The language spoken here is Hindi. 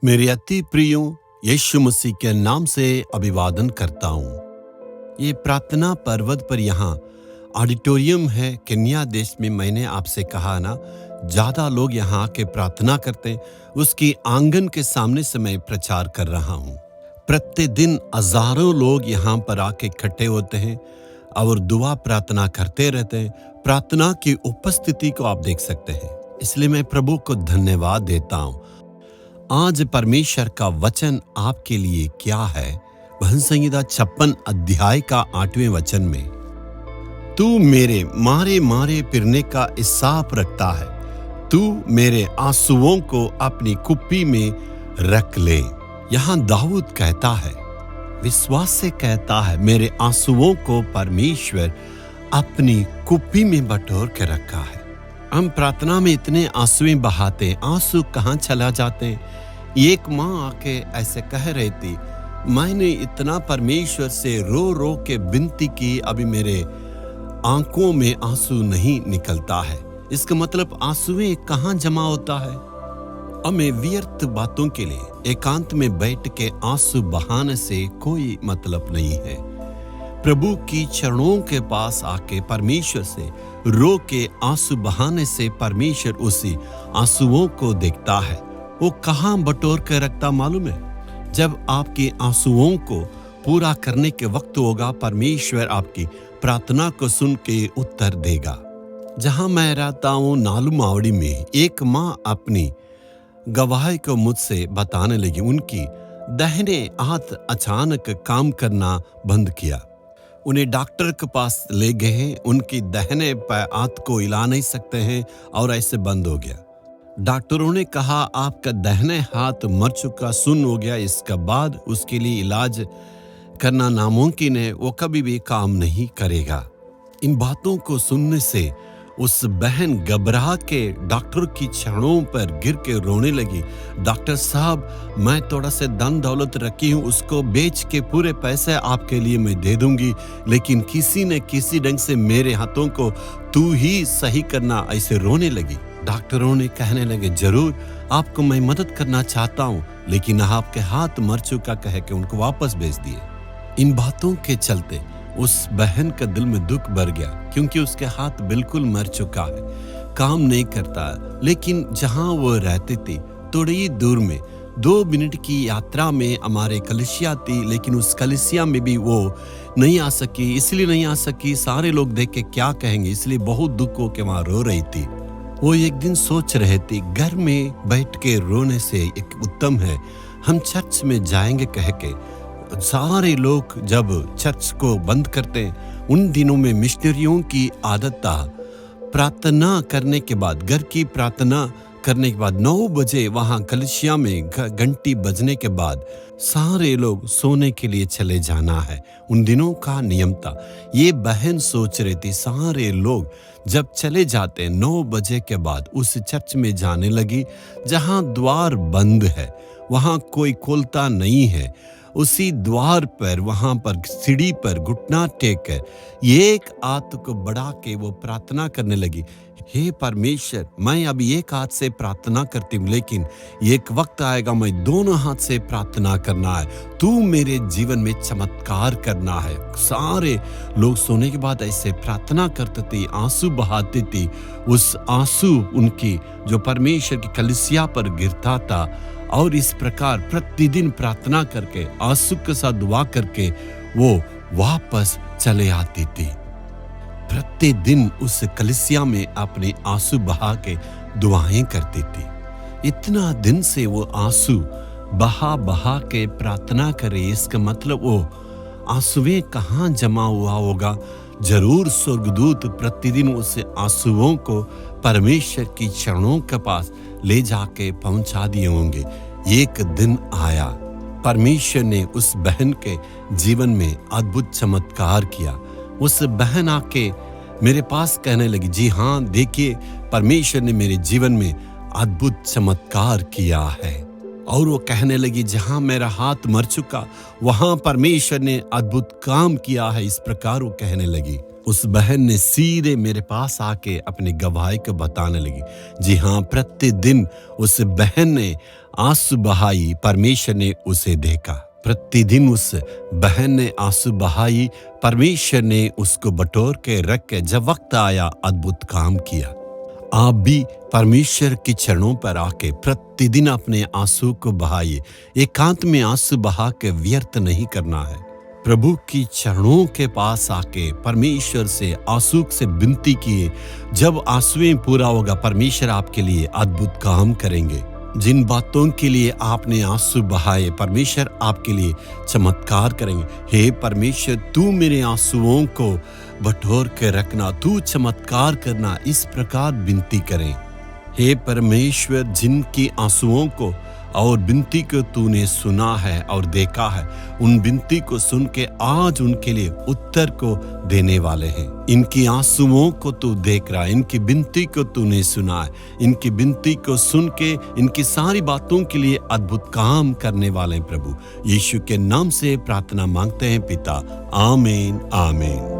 मेरे अति प्रियो यीशु मसीह के नाम से अभिवादन करता हूँ। ये प्रार्थना पर्वत पर यहाँ ऑडिटोरियम है केन्या देश में। मैंने आपसे कहा ना, ज्यादा लोग यहाँ आके प्रार्थना करते, उसकी आंगन के सामने से मैं प्रचार कर रहा हूँ। प्रतिदिन हजारों लोग यहाँ पर आके इकट्ठे होते हैं और दुआ प्रार्थना करते रहते हैं। प्रार्थना की उपस्थिति को आप देख सकते हैं, इसलिए मैं प्रभु को धन्यवाद देता हूँ। आज परमेश्वर का वचन आपके लिए क्या है? भजन संहिता 56 अध्याय का 8वें वचन में, तू मेरे मारे मारे फिरने का हिसाब रखता है, तू मेरे आंसुओं को अपनी कुप्पी में रख ले। यहाँ दाऊद कहता है, विश्वास से कहता है, मेरे आंसुओं को परमेश्वर अपनी कुप्पी में बटोर के रखा है। हम प्रार्थना में इतने आंसुएं बहाते, आंसू कहाँ चला जाते। एक माँ आके ऐसे कह रही थी, मैंने इतना परमेश्वर से रो रो के विनती की, अभी मेरे आंखों में आंसू नहीं निकलता है। इसका मतलब आंसुएं कहाँ जमा होता है? हमें व्यर्थ बातों के लिए एकांत में बैठ के आंसू बहाने से कोई मतलब नहीं है। प्रभु की चरणों के पास आके परमेश्वर से रो के आंसू बहाने से परमेश्वर उसी आंसुओं को देखता है। वो कहाँ बटोर कर रखता मालूम है? जब आपके आंसुओं को पूरा करने के वक्त होगा, परमेश्वर आपकी प्रार्थना को सुन के उत्तर देगा। जहां मैं रहता हूँ नालू मावड़ी में, एक माँ अपनी गवाही को मुझसे बताने लगी। उनकी दाहिने हाथ अचानक काम करना बंद किया। उन्हें डॉक्टर के पास ले गए हैं, उनकी दाहिने हाथ को हिला नहीं सकते हैं और ऐसे बंद हो गया। डॉक्टरों ने कहा आपका दाहिने हाथ मर चुका, सुन्न हो गया, इसके बाद उसके लिए इलाज करना नामुमकिन है, वो कभी भी काम नहीं करेगा। इन बातों को सुनने से उस बहन घबरा के डॉक्टर की चरणों पर गिर के रोने लगी। डॉक्टर साहब, मैं थोड़ा से धन दौलत रखी हूँ, उसको बेच के पूरे पैसे आपके लिए मैं दे दूंगी, लेकिन किसी न किसी ढंग से मेरे हाथों को तू ही सही करना, ऐसे रोने लगी। डॉक्टरों ने कहने लगे, जरूर आपको मैं मदद करना चाहता हूँ, लेकिन आपके हाथ मर चुका कह के उनको वापस भेज दिए। इन बातों के चलते उस बहन का दिल में दुख भर गया, क्योंकि उसके हाथ बिल्कुल मर चुका है, काम नहीं करता। लेकिन जहां वो रहती थी थोड़ी दूर में 2 मिनट की यात्रा में हमारे कलिसिया थी, लेकिन उस कलिसिया में भी वो नहीं आ सकी। इसलिए नहीं आ सकी, सारे लोग देख के क्या कहेंगे, इसलिए बहुत दुख हो के वहां रो रही थी। वो एक दिन सोच रहे थे, घर में बैठ के रोने से एक उत्तम है हम चर्च में जाएंगे कह के। सारे लोग जब चर्च को बंद करते, उन दिनों में मिशनरियों की आदत था, प्रार्थना करने के बाद, घर की प्रार्थना करने के बाद 9 बजे वहां कलिसिया में घंटी बजने के बाद सारे लोग सोने के लिए चले जाना है। उन दिनों का नियम था। ये बहन सोच रही थी, सारे लोग जब चले जाते 9 बजे के बाद उस चर्च में जाने लगी जहां द्वार बंद है, वहां कोई खोलता नहीं है। उसी द्वार पर, वहां पर सीढ़ी पर घुटना टेक कर एक हाथ को बढ़ा के वो प्रार्थना करने लगी, हे परमेश्वर, मैं अभी एक हाथ से प्रार्थना करती हूँ, लेकिन एक वक्त आएगा मैं दोनों हाथ से प्रार्थना करना है, तू मेरे जीवन में चमत्कार करना है। सारे लोग सोने के बाद ऐसे प्रार्थना करते थे, आंसू बहाती थी। उस आंसू उनकी जो परमेश्वर की कलीसिया पर गिरता था, और इस प्रकार प्रतिदिन प्रार्थना करके, आंसू के साथ दुआ करके वो वापस चले आती थी। प्रतिदिन उस कलीसिया में अपने आंसू बहा के दुआएं करती थी। इतना दिन से वो आंसू बहा बहा के प्रार्थना करे, इसका मतलब वो आंसुएं कहाँ जमा हुआ होगा? जरूर स्वर्गदूत प्रतिदिन उस आंसुओं को परमेश्वर की चरणों के पास ले जाके पहुंचा दिए होंगे। एक दिन आया, परमेश्वर ने उस बहन के जीवन में अद्भुत चमत्कार किया। उस बहन आके मेरे पास कहने लगी, जी हाँ, देखिए परमेश्वर ने मेरे जीवन में अद्भुत चमत्कार किया है। और वो कहने लगी, जहां मेरा हाथ मर चुका वहां परमेश्वर ने अद्भुत काम किया है। इस प्रकार वो कहने लगी। उस बहन ने सीधे मेरे पास आके अपनी गवाही को बताने लगी। जी हाँ, प्रतिदिन उस बहन ने आंसू बहाई, परमेश्वर ने उसे देखा। प्रतिदिन उस बहन ने आंसू बहाई, परमेश्वर ने उसको बटोर के रख के जब वक्त आया अद्भुत काम किया। आप भी परमेश्वर के चरणों पर आके प्रतिदिन अपने आंसू को बहाइए। एकांत में आंसू बहा के व्यर्थ नहीं करना है। प्रभु की चरणों के पास आके परमेश्वर से आंसू से विनती किए। जब आंसुएं पूरा होगा, परमेश्वर आपके लिए अद्भुत काम करेंगे। जिन बातों के लिए आपने आंसू बहाए, परमेश्वर आपके लिए चमत्कार करेंगे। हे परमेश्वर, तू मेरे आंसुओं को बटोर के रखना, तू चमत्कार करना, इस प्रकार विनती करें। हे परमेश्वर, जिनकी आंसुओं को और विनती को तूने सुना है और देखा है, उन विनती को सुन के आज उनके लिए उत्तर को देने वाले हैं। इनकी आंसुओं को तू देख रहा है, इनकी विनती को तूने सुना है, इनकी विनती को सुन के इनकी सारी बातों के लिए अद्भुत काम करने वाले हैं। प्रभु यीशु के नाम से प्रार्थना मांगते हैं पिता, आमीन आमीन।